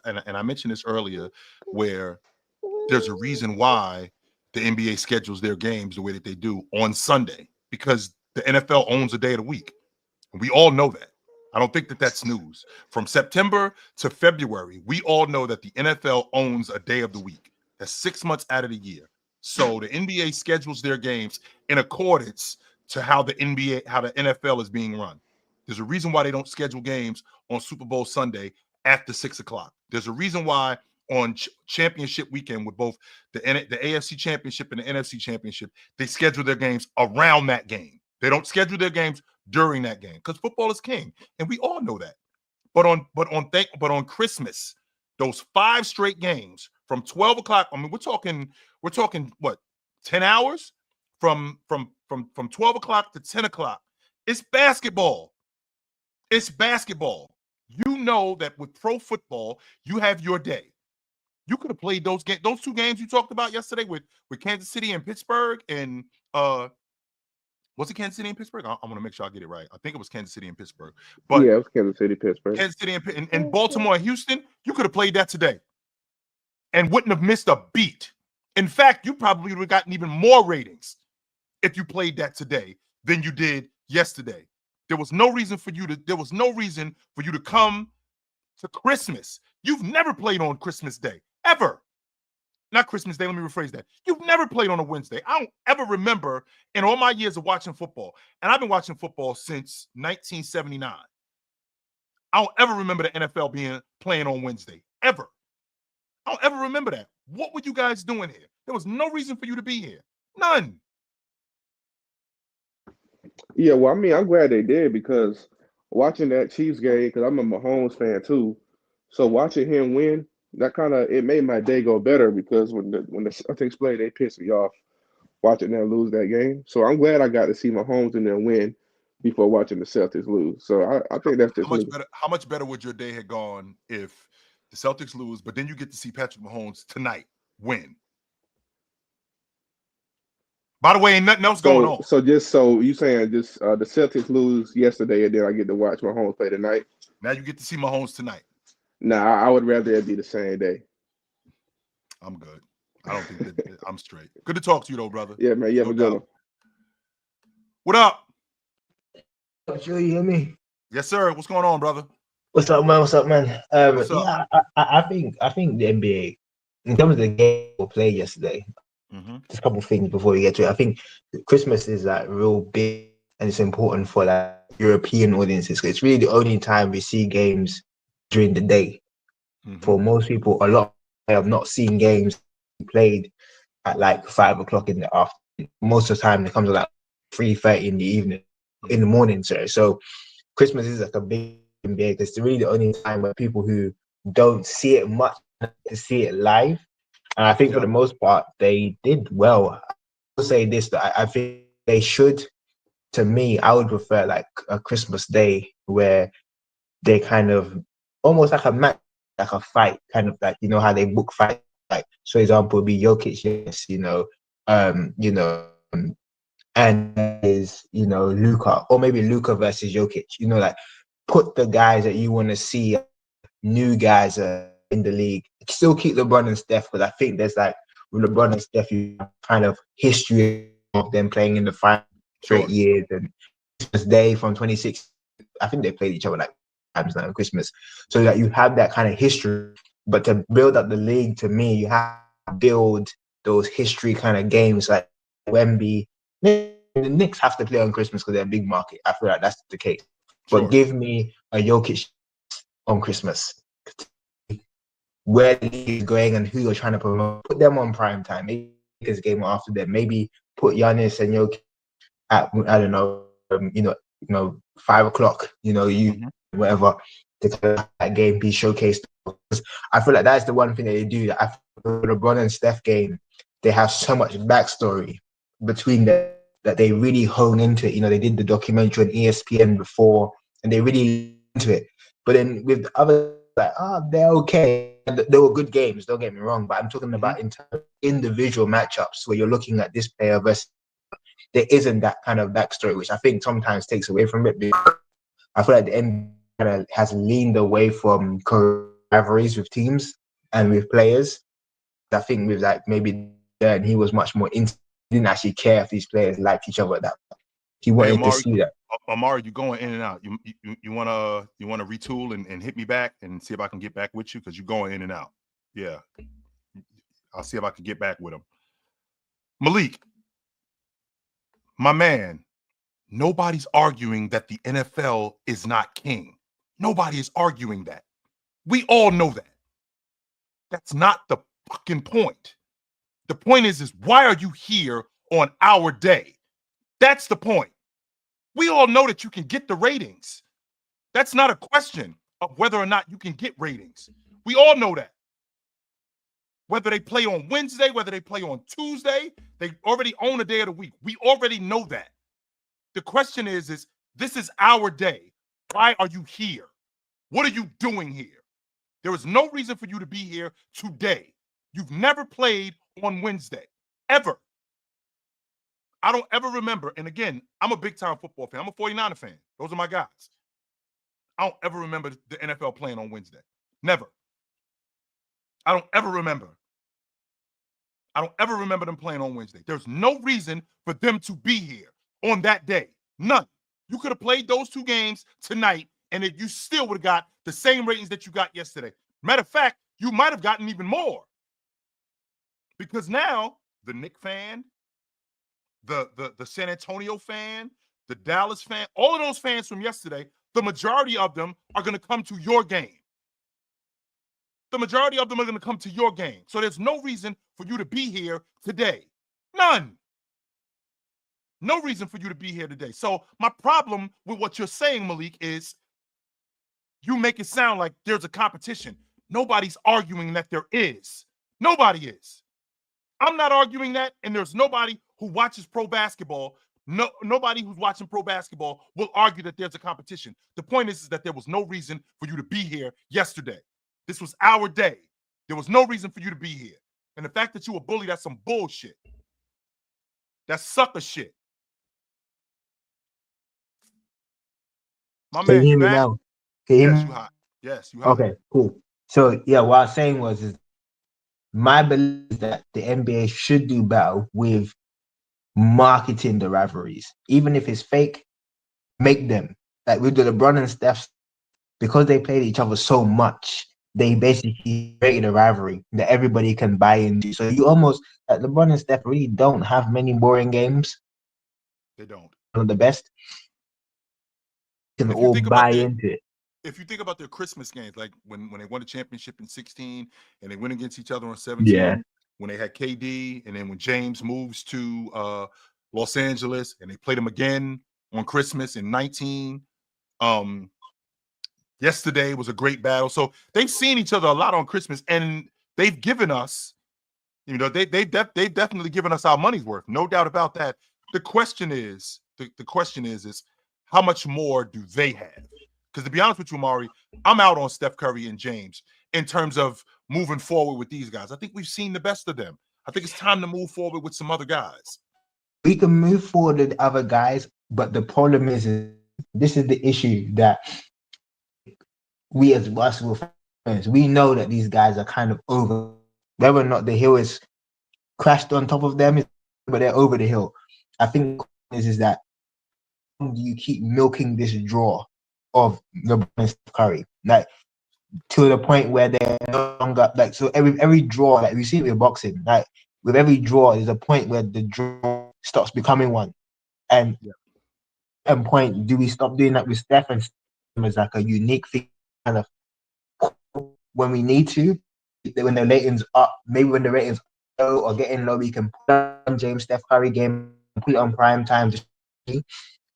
and I mentioned this earlier, where there's a reason why the NBA schedules their games the way that they do on Sunday, because the NFL owns a day of the week. We all know that. I don't think that that's news. From September to February, we all know that the NFL owns a day of the week. That's 6 months out of the year. So the NBA schedules their games in accordance to how the NFL is being run. There's a reason why they don't schedule games on Super Bowl Sunday after 6 o'clock. There's a reason why on championship weekend with both the AFC Championship and the NFC Championship, they schedule their games around that game. They don't schedule their games during that game because football is king, and we all know that. But on Christmas, those 5 straight games from 12 o'clock. I mean, we're talking what, 10 hours from 12 o'clock to 10 o'clock. It's basketball. It's basketball. You know that with pro football, you have your day. You could have played those 2 games you talked about yesterday with Kansas City and Pittsburgh, and was it Kansas City and Pittsburgh? I want to make sure I get it right. I think it was Kansas City and Pittsburgh. But Yeah, it was Kansas City, Pittsburgh. Kansas City and Baltimore and Houston, you could have played that today and wouldn't have missed a beat. In fact, you probably would have gotten even more ratings if you played that today than you did yesterday. There was no reason for you to come to Christmas. You've never played on Christmas Day, ever. Not Christmas Day, let me rephrase that. You've never played on a Wednesday. I don't ever remember in all my years of watching football, and I've been watching football since 1979. I don't ever remember the NFL playing on Wednesday, ever. I don't ever remember that. What were you guys doing here? There was no reason for you to be here. None. Yeah, well, I mean, I'm glad they did because watching that Chiefs game, because I'm a Mahomes fan too. So watching him win, that kind of it made my day go better because when the Celtics played, they pissed me off watching them lose that game. So I'm glad I got to see Mahomes and them win before watching the Celtics lose. So I think that's just me. How much better would your day have gone if the Celtics lose, but then you get to see Patrick Mahomes tonight win? By the way, ain't nothing else going on. So you saying the Celtics lose yesterday and then I get to watch Mahomes play tonight? Now you get to see Mahomes tonight. Nah, I would rather it be the same day. I'm good. I don't think that I'm straight. Good to talk to you though, brother. Yeah, man. You have a good one. What up? You hear me? Yes, sir. What's going on, brother? What's up, man? What's up? Yeah, I think the NBA, in terms of the game we played yesterday, just a couple of things before we get to it. I think Christmas is like real big and it's important for like European audiences. It's really the only time we see games during the day. For most people, a lot have not seen games played at like 5 o'clock in the afternoon. Most of the time, it comes at like 3:30 in the evening, in the morning. Sorry. So Christmas is like a big NBA because it's really the only time where people who don't see it much to see it live. And I think for the most part, they did well. I will say this, that I think they should, to me, I would prefer like a Christmas Day where they kind of almost like a match, like a fight, kind of like, you know, how they book fight. Like, for example, it'd be Jokic, yes, and is, Luka, or maybe Luka versus Jokic, like put the guys that you want to see, new guys in the league. Still keep LeBron and Steph, because I think there's like with LeBron and Steph, you have kind of history of them playing in the 5 straight years, and Christmas Day from 26. I think they played each other like times now on Christmas, so that you have that kind of history. But to build up the league, to me, you have to build those history kind of games like Wemby. The Knicks have to play on Christmas because they're a big market. I feel like that's the case. But give me a Jokic on Christmas, where the league is going and who you're trying to promote. Put them on prime time. Maybe this game after them. Maybe put Giannis and Jokic at, I don't know, 5 o'clock. Whatever. That game be showcased. I feel like that's the one thing that they do. That I feel the LeBron and Steph game, they have so much backstory between them that they really hone into it. They did the documentary on ESPN before, and they really into it. But then with other like, they're okay. They were good games, don't get me wrong, but I'm talking Mhm. about in terms of individual matchups where you're looking at this player versus there isn't that kind of backstory, which I think sometimes takes away from it. Because I feel like the NBA kind of has leaned away from rivalries with teams and with players. I think with like maybe and he was much more into, didn't actually care if these players liked each other at that point. He Hey, wanted to see that. Amari, you going in and out. You wanna retool and hit me back and see if I can get back with you because you're going in and out. Yeah, I'll see if I can get back with him. Malik, my man, nobody's arguing that the NFL is not king. Nobody is arguing that. We all know that. That's not the fucking point. The point is why are you here on our day? That's the point. We all know that you can get the ratings. That's not a question of whether or not you can get ratings. We all know that. Whether they play on Wednesday, whether they play on Tuesday, they already own a day of the week. We already know that. The question is this is our day. Why are you here? What are you doing here? There is no reason for you to be here today. You've never played on Wednesday, ever. I don't ever remember. And again, I'm a big-time football fan. I'm a 49er fan. Those are my guys. I don't ever remember the NFL playing on Wednesday. Never. I don't ever remember. I don't ever remember them playing on Wednesday. There's no reason for them to be here on that day. None. You could have played those two games tonight, and you still would have got the same ratings that you got yesterday. Matter of fact, you might have gotten even more. Because now the Knicks fan, the San Antonio fan, the Dallas fan, all of those fans from yesterday, the majority of them are going to come to your game. The majority of them are going to come to your game. So there's no reason for you to be here today. None. No reason for you to be here today. So my problem with what you're saying, Malik, is you make it sound like there's a competition. Nobody's arguing that there is. Nobody is. I'm not arguing that, and there's nobody who watches pro basketball. Nobody who's watching pro basketball will argue that there's a competition. The point is that there was no reason for you to be here yesterday. This was our day. There was no reason for you to be here. And the fact that you were bullied, that's some bullshit. That's sucker shit. My Can you man, you hear me back? now? Can you hear Yes, me? you hot. Yes, you hot. Okay, cool. So yeah, what I was saying is my belief is that the NBA should do better with marketing the rivalries. Even if it's fake, make them. Like with the LeBron and Steph, because they played each other so much, they basically created a rivalry that everybody can buy into. So you almost, like LeBron and Steph really don't have many boring games. They don't. One of the best. You can If you all think about buy into it. if you think about their Christmas games, like when they won the championship in 16 and they went against each other on 17, Yeah. when they had KD, and then when James moves to Los Angeles and they played him again on Christmas in 19. Yesterday was a great battle. So they've seen each other a lot on Christmas, and they've given us, they've definitely given us our money's worth. No doubt about that. The question is, is how much more do they have? Because to be honest with you, Mari, I'm out on Steph Curry and James in terms of moving forward with these guys. I think we've seen the best of them. I think it's time to move forward with some other guys. We can move forward with other guys, but the problem is this is the issue that we as basketball fans, we know that these guys are kind of over. Whether or not the hill is crashed on top of them, but they're over the hill. I think is that you keep milking this draw of LeBron and Steph Curry, like to the point where they're no longer like. So every draw, like we see it with boxing, like with every draw, there's a point where the draw stops becoming one. And at a point, do we stop doing that with Steph and as like a unique thing, kind of when we need to, when the ratings up, maybe when the ratings are low or getting low, we can put on James Steph Curry game, put it on prime time.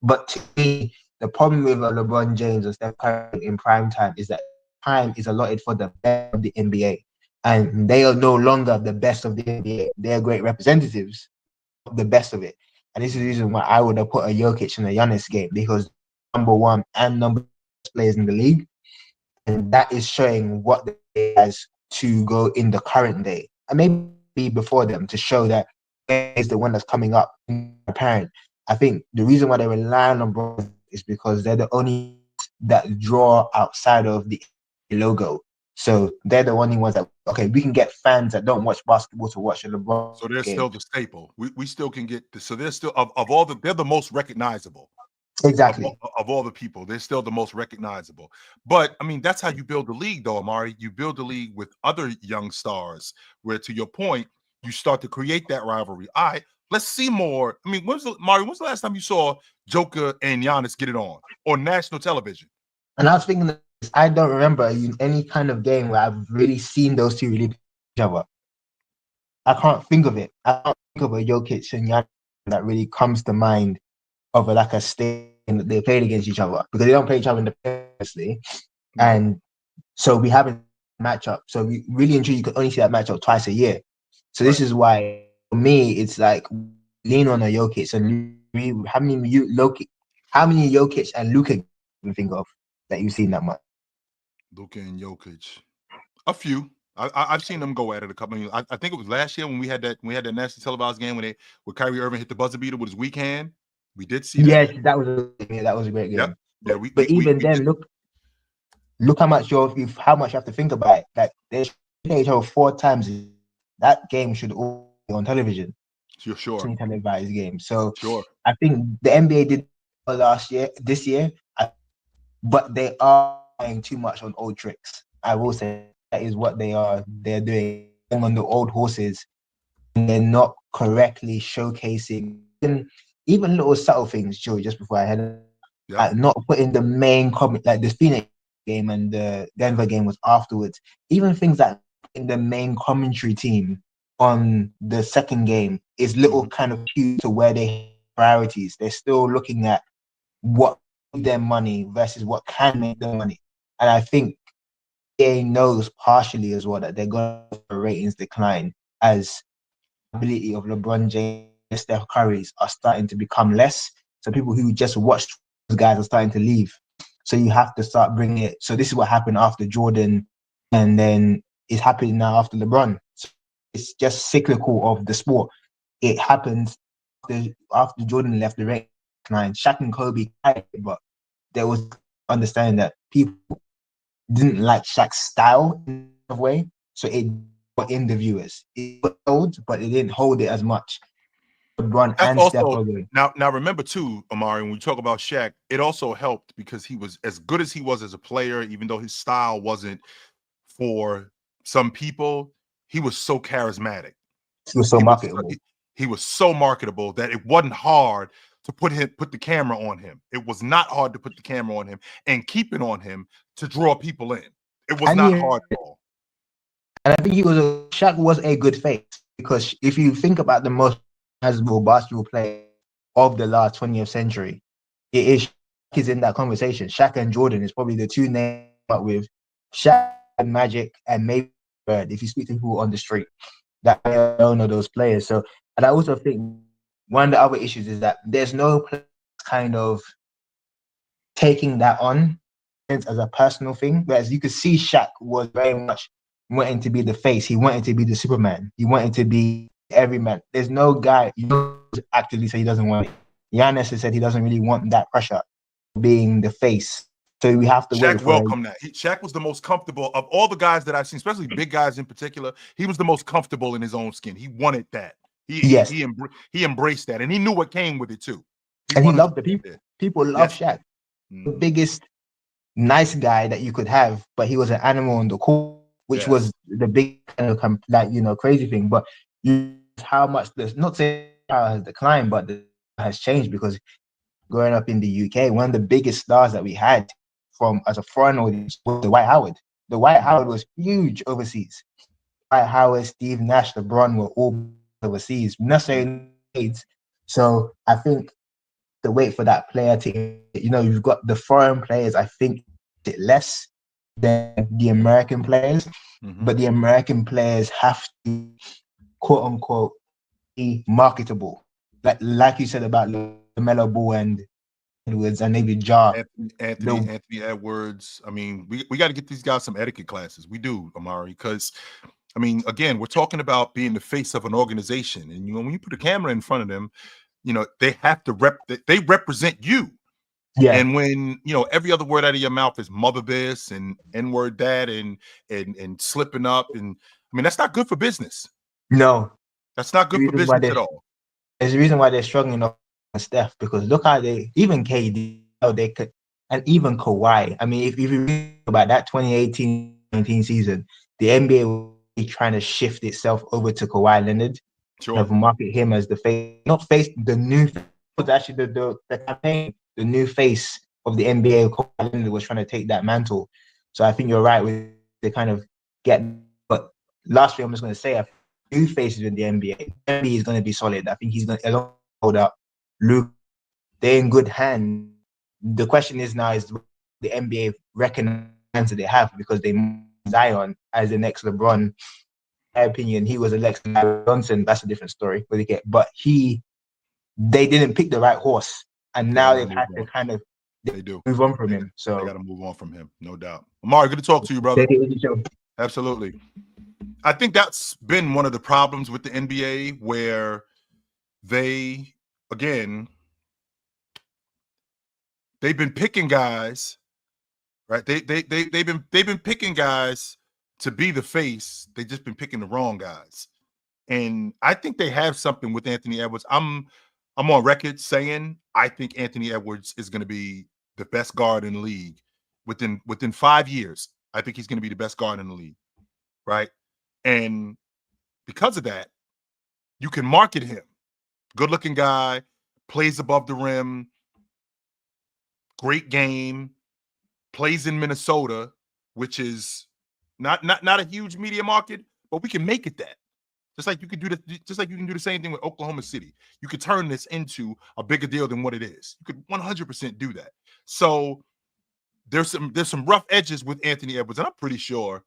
But to me, the problem with LeBron James or Steph Curry in prime time is that time is allotted for the best of the NBA, and they are no longer the best of the NBA. They are great representatives of the best of it, and this is the reason why I would have put a Jokic in a Giannis game, because number one and number two players in the league. and that is showing what they has to go in the current day, and maybe before them, to show that is the one that's coming up apparent. I think the reason why they rely on LeBron is because they're the only that draw outside of the logo. So they're the only ones that, okay, we can get fans that don't watch basketball to watch a LeBron So they're game. still the staple. We still can get this. So they're still of all the they're the most recognizable. Exactly. Of all the people, they're still the most recognizable. But I mean, that's how you build the league, though, Amari. You build the league with other young stars, where, to your point, you start to create that rivalry. All right, let's see more. I mean, when's the last time you saw Joker and Giannis get it on national television? And I was thinking, I don't remember in any kind of game where I've really seen those two really each other. I can't think of it. I can't think of a Jokic and Giannis that really comes to mind of like a state that they played against each other, because they don't play each other independently. And so we haven't matchup. So we really and truly, you can only see that matchup twice a year. So this is why for me it's like lean on a Jokic and how many Jokic and Luka can you think of that you've seen that much? Luka and Jokic, a few. I've seen them go at it a couple of years. I think it was last year when we had that national televised game when Kyrie Irving hit the buzzer beater with his weak hand. We did see that. Yes, that was a great game. Yep. Yeah, But even then, look how much you have to think about it. Like they played each other 4 times. That game should all be on television. Sure. Televised game. So sure. I think the NBA did this year, but they are playing too much on old tricks. I will say that is what they are. They're doing on the old horses, and they're not correctly showcasing even little subtle things. Joey, just before I head, not putting the main comment, like the Phoenix game and the Denver game was afterwards. Even things like in the main commentary team on the second game is little kind of cue to where they have priorities. They're still looking at what their money versus what can make them money. And I think they knows partially as well that they're going to ratings decline as ability of LeBron James and Steph Curry's are starting to become less. So people who just watched those guys are starting to leave. So you have to start bringing it. So this is what happened after Jordan, and then it's happening now after LeBron. So it's just cyclical of the sport. It happened after Jordan left the rating decline. Shaq and Kobe, but there was understanding that people didn't like Shaq's style in a way, so it got in the viewers. It held, but it didn't hold it as much. LeBron and Steph are good. Now remember too, Amari, when we talk about Shaq, it also helped because he was as good as he was as a player, even though his style wasn't for some people. He was so charismatic. He was so marketable. He was so marketable that it wasn't hard to put the camera on him. It was not hard to put the camera on him and keep it on him to draw people in. It was not hard at all. And I think Shaq was a good face, because if you think about the most recognizable basketball player of the last 20th century, Shaq is in that conversation. Shaq and Jordan is probably the two names with Shaq and Magic, and maybe Bird, if you speak to people on the street that don't know those players. So, and I also think one of the other issues is that there's no kind of taking that on as a personal thing. Whereas you could see Shaq was very much wanting to be the face. He wanted to be the Superman. He wanted to be every man. There's no guy who actively say he doesn't want it. Giannis has said he doesn't really want that pressure of being the face. So we have to wait for welcome that. Shaq was the most comfortable of all the guys that I've seen, especially big guys in particular. He was the most comfortable in his own skin. He wanted that. He embraced that, and he knew what came with it too. He loved the people. People love Shaq. The biggest nice guy that you could have, but he was an animal on the court, which was the big kind of crazy thing. But how much not saying how has declined, but has changed, because growing up in the UK, one of the biggest stars that we had from as a foreign audience was Dwight Howard. Dwight Howard was huge overseas. Dwight Howard, Steve Nash, LeBron were all overseas, not saying AIDS. So I think to wait for that player to, you've got the foreign players, I think less than the American players, but the American players have to, quote unquote, be marketable. Like you said about LaMelo Ball and Edwards and maybe Ja. Anthony Edwards. I mean, we got to get these guys some etiquette classes. We do, Amari, because I mean, again, we're talking about being the face of an organization, and you know, when you put a camera in front of them, you know, they have to they represent you. Yeah. And when you know every other word out of your mouth is mother this and N-word that and slipping up, and I mean that's not good for business. No. That's not good for business at all. There's a reason why they're struggling on Steph, because look how even KD, they could, and even Kawhi. I mean, if you think about that 2018-19 season, the NBA was trying to shift itself over to Kawhi Leonard, Sure. kind of market him as the face, not face, the new was actually the campaign, the new face of the NBA. Kawhi Leonard was trying to take that mantle. So I think you're right with the kind of get. But lastly, I'm just going to say, new faces in the NBA. NBA is going to be solid. I think he's going to hold up. Luke, they're in good hands. The question is now is the NBA recognize that they have, because they Zion as the next LeBron. In my opinion, he was elected Johnson. That's a different story. But they didn't pick the right horse, and now they've had to kind of move on from him. So they got to move on from him, no doubt. Amari, good to talk to you, brother. Absolutely. I think that's been one of the problems with the NBA, where they, again, they've been picking guys, right? They've been picking guys to be the face. They've just been picking the wrong guys. And I think they have something with Anthony Edwards. I'm on record saying I think Anthony Edwards is going to be the best guard in the league within 5 years. I think he's going to be the best guard in the league, right? And because of that, you can market him. Good-looking guy, plays above the rim, great game, plays in Minnesota, which is not a huge media market, but we can make it that. Just like you can do the same thing with Oklahoma City. You could turn this into a bigger deal than what it is. You could 100% do that. So there's some rough edges with Anthony Edwards, and I'm pretty sure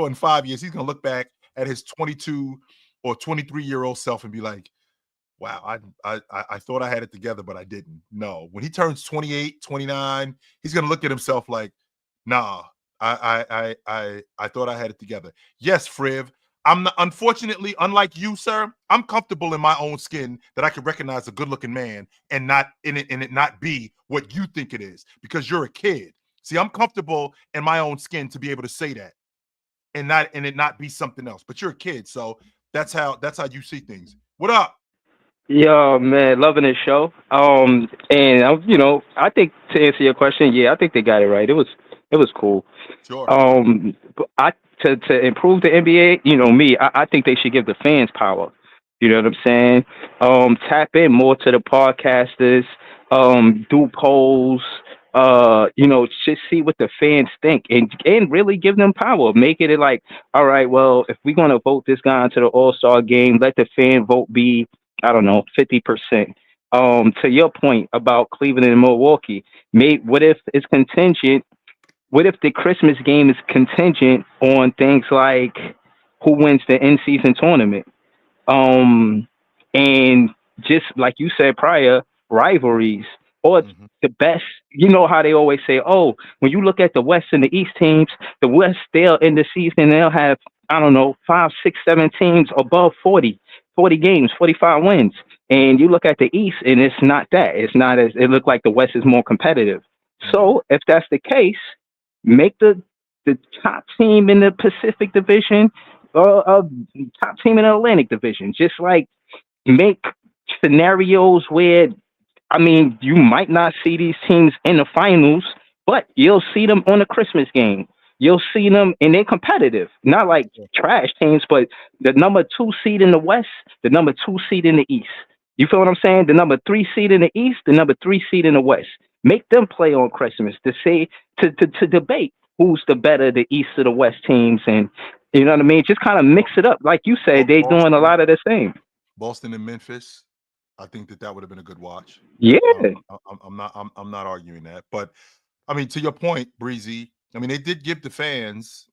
in 5 years he's gonna look back at his 22 or 23-year-old self and be like, wow, I thought I had it together, but I didn't. No, when he turns 28, 29, he's gonna look at himself like, nah, I thought I had it together. Yes, Friv. I'm not, unfortunately, unlike you, sir, I'm comfortable in my own skin that I can recognize a good-looking man and it not be what you think it is, because you're a kid. See, I'm comfortable in my own skin to be able to say that and it not be something else. But you're a kid, so that's how you see things. What up? Yeah, man, loving this show. And I think to answer your question, yeah, I think they got it right. It was cool. Sure. But to improve the NBA, I think they should give the fans power. You know what I'm saying? Tap in more to the podcasters, do polls, just see what the fans think and really give them power. Make it like, all right, well, if we're gonna vote this guy into the All-Star game, let the fan vote be, I don't know, 50%. To your point about Cleveland and Milwaukee, what if it's contingent? What if the Christmas game is contingent on things like who wins the in-season tournament? And just like you said prior, rivalries or the best. You know how they always say, oh, when you look at the West and the East teams, the West, they'll in the season, they'll have, I don't know, 5, 6, 7 teams above 40 games, 45 wins. And you look at the East and it's not that. It's not as, it looked like the West is more competitive. So if that's the case, make the top team in the Pacific Division top team in the Atlantic Division. Just like make scenarios where, I mean, you might not see these teams in the finals, but you'll see them on the Christmas game. You'll see them, and they're competitive. Not like trash teams, but the number 2 seed in the West, the number 2 seed in the East. You feel what I'm saying? The number 3 seed in the East, the number 3 seed in the West. Make them play on Christmas to debate who's the better, the East or the West teams, and you know what I mean? Just kind of mix it up. Like you said, they're doing a lot of the same. Boston and Memphis, I think that would have been a good watch. Yeah. I'm not arguing that. But, I mean, to your point, Breezy, I mean, they did give the fans,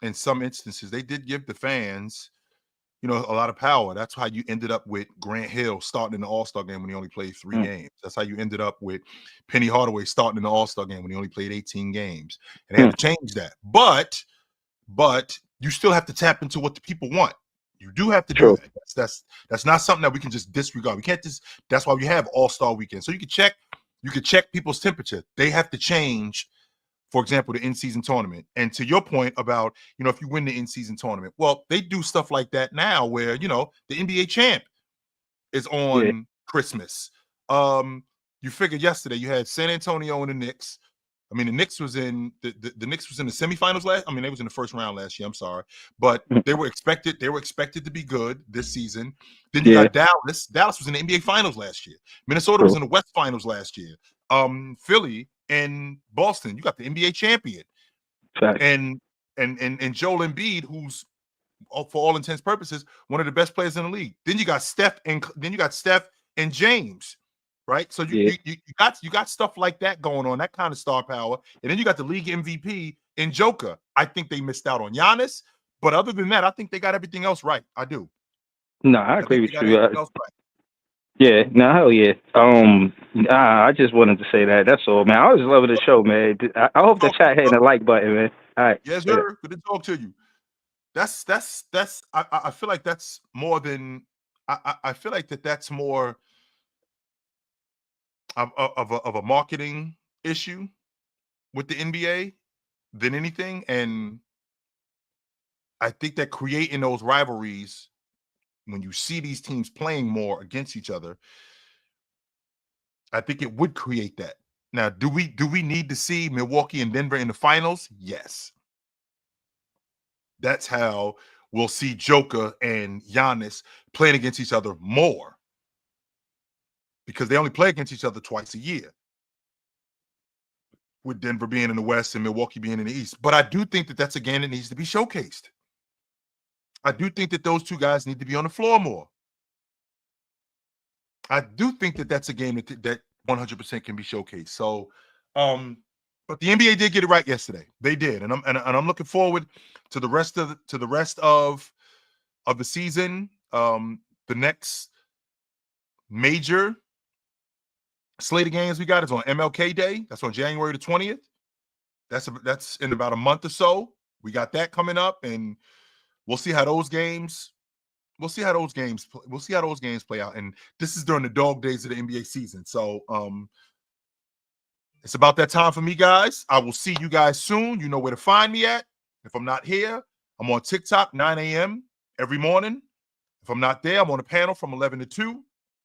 in some instances, they did give the fans a lot of power. That's how you ended up with Grant Hill starting in the All-Star game when he only played 3 games. That's how you ended up with Penny Hardaway starting in the All-Star game when he only played 18 games. And they had to change that. But you still have to tap into what the people want. You do have to do that. That's not something that we can just disregard. We can't just. That's why we have All-Star Weekend. So you can check people's temperature. They have to change. For example, the in-season tournament. And to your point about, if you win the in-season tournament, well, they do stuff like that now where, the NBA champ is on Christmas. You figured yesterday you had San Antonio and the Knicks. I mean, the Knicks was in the Knicks was in the semifinals they was in the first round last year. I'm sorry. But they were expected to be good this season. Then you got Dallas. Dallas was in the NBA finals last year. Minnesota was in the West finals last year. Philly and Boston, you got the NBA champion. And Joel Embiid, who's for all intents and purposes one of the best players in the league. Then you got Steph and James, right? So you got stuff like that going on, that kind of star power. And then you got the league MVP in Joker. I think they missed out on Giannis, but other than that, I think they got everything else right. I do. No, I agree with you. Yeah, no, hell yeah. I just wanted to say that. That's all, man. I was loving the show, man. I hope the chat hitting the like button, man. All right. Yes, sir. Good to talk to you. That's. I feel like that's more than. I feel like that's more of a marketing issue with the NBA than anything, and I think that creating those rivalries when you see these teams playing more against each other, I think it would create that. Now, do we need to see Milwaukee and Denver in the finals? Yes. That's how we'll see Joker and Giannis playing against each other more, because they only play against each other twice a year, with Denver being in the West and Milwaukee being in the East. But I do think that that's a game that needs to be showcased. I do think that those two guys need to be on the floor more. I do think that that's a game that 100% can be showcased. So, but the NBA did get it right yesterday. They did, and I'm looking forward to the rest of the season. The next major slate of games we got is on MLK Day. That's on January the 20th. That's in about a month or so. We got that coming up, and we'll see how those games. We'll see how those games play out. And this is during the dog days of the NBA season. So it's about that time for me, guys. I will see you guys soon. You know where to find me at. If I'm not here, I'm on TikTok 9 a.m. every morning. If I'm not there, I'm on a panel from 11 to 2.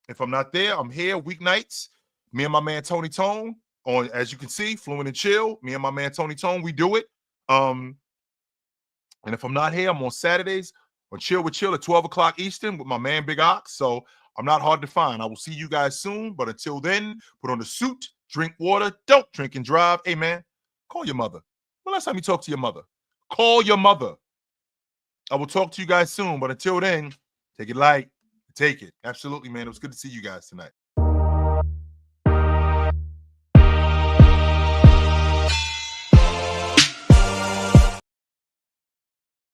If I'm not there, I'm here weeknights. Me and my man Tony Tone on, as you can see, Fluent and Chill. Me and my man Tony Tone, we do it. And if I'm not here, I'm on Saturdays on Chill with Chill at 12 o'clock Eastern with my man Big Ox. So I'm not hard to find. I will see you guys soon. But until then, put on the suit, drink water, don't drink and drive. Hey, man, call your mother. Well, last time you talk to your mother, call your mother. I will talk to you guys soon. But until then, take it light. Take it. Absolutely, man. It was good to see you guys tonight.